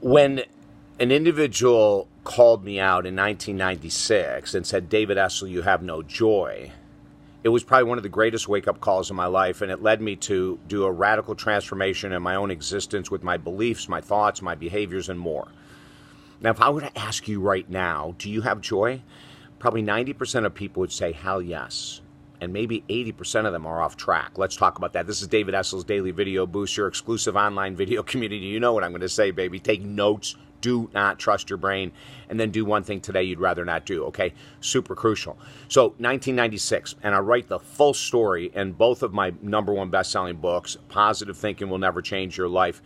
When an individual called me out in 1996 and said, David Essel, you have no joy, it was probably one of the greatest wake-up calls of my life, and it led me to do a radical transformation in my own existence with my beliefs, my thoughts, my behaviors, and more. Now, if I were to ask you right now, do you have joy? Probably 90% of people would say, hell yes. And maybe 80% of them are off track. Let's talk about that. This is David Essel's Daily Video Boost, your exclusive online video community. You know what I'm going to say, baby. Take notes. Do not trust your brain. And then do one thing today you'd rather not do, okay? Super crucial. So, 1996, and I write the full story in both of my #1 best-selling books, Positive Thinking Will Never Change Your Life,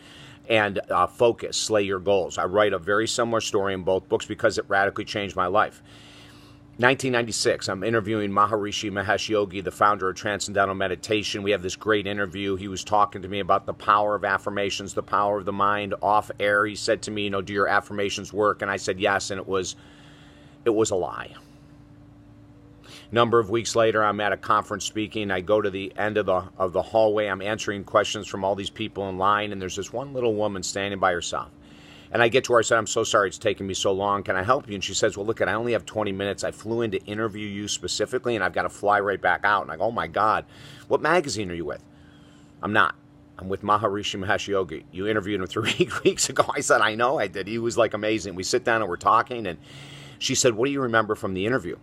and Focus, Slay Your Goals. I write a very similar story in both books because it radically changed my life. 1996, I'm interviewing Maharishi Mahesh Yogi, the founder of Transcendental Meditation. We have this great interview. He was talking to me about the power of affirmations, the power of the mind. Off air, he said to me, you know, do your affirmations work? And I said yes, and it was a lie. Number of weeks later, I'm at a conference speaking. I go to the end of the hallway. I'm answering questions from all these people in line, and there's this one little woman standing by herself. And I get to her, I said, I'm so sorry it's taking me so long. Can I help you? And she says, well, look, I only have 20 minutes. I flew in to interview you specifically, and I've got to fly right back out. And I go, oh, my God, what magazine are you with? I'm not. I'm with Maharishi Mahesh Yogi. You interviewed him 3 weeks ago. I said, I know I did. He was, like, amazing. We sit down and we're talking, and she said, what do you remember from the interview?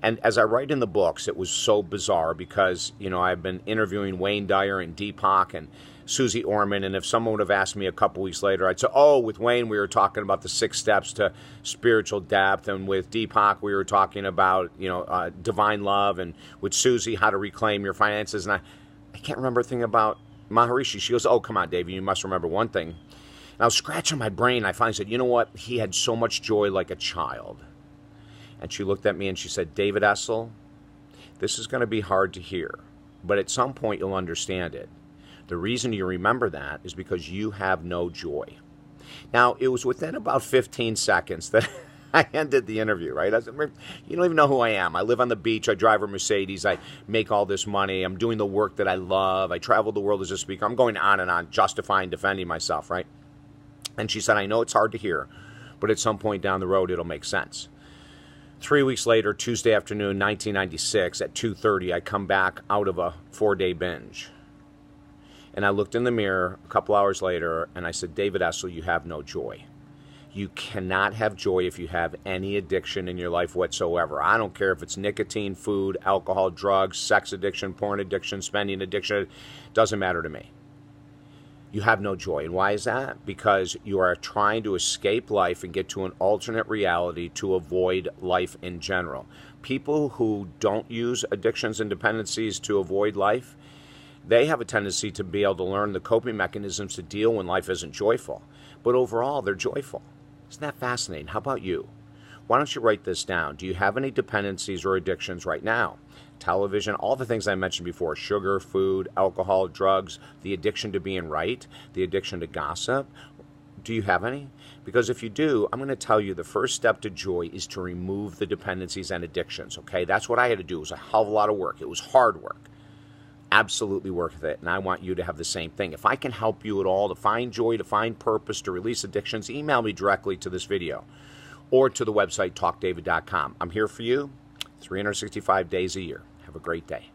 And as I write in the books, it was so bizarre because, you know, I've been interviewing Wayne Dyer and Deepak and Susie Orman, and if someone would have asked me a couple weeks later, I'd say, oh, with Wayne, we were talking about the 6 steps to spiritual depth, and with Deepak, we were talking about, you know, divine love, and with Susie, how to reclaim your finances, and I can't remember a thing about Maharishi. She goes, oh, come on, David, you must remember one thing. And I was scratching my brain. I finally said, you know what? He had so much joy like a child. And she looked at me and she said, David Essel, this is going to be hard to hear, but at some point you'll understand it. The reason you remember that is because you have no joy. Now, it was within about 15 seconds that I ended the interview, right? I said, you don't even know who I am. I live on the beach. I drive a Mercedes. I make all this money. I'm doing the work that I love. I travel the world as a speaker. I'm going on and on, justifying, defending myself, right? And she said, I know it's hard to hear, but at some point down the road, it'll make sense. 3 weeks later, Tuesday afternoon, 1996, at 2:30, I come back out of a 4-day binge. And I looked in the mirror a couple hours later, and I said, David Essel, you have no joy. You cannot have joy if you have any addiction in your life whatsoever. I don't care if it's nicotine, food, alcohol, drugs, sex addiction, porn addiction, spending addiction. It doesn't matter to me. You have no joy. And why is that? Because you are trying to escape life and get to an alternate reality to avoid life in general. People who don't use addictions and dependencies to avoid life, they have a tendency to be able to learn the coping mechanisms to deal when life isn't joyful. But overall, they're joyful. Isn't that fascinating? How about you? Why don't you write this down? Do you have any dependencies or addictions right now? Television, all the things I mentioned before, sugar, food, alcohol, drugs, the addiction to being right, the addiction to gossip. Do you have any? Because if you do, I'm going to tell you the first step to joy is to remove the dependencies and addictions, okay? That's what I had to do. It was a hell of a lot of work. It was hard work. Absolutely worth it, and I want you to have the same thing. If I can help you at all to find joy, to find purpose, to release addictions, email me directly to this video or to the website talkdavid.com. I'm here for you 365 days a year. Have a great day.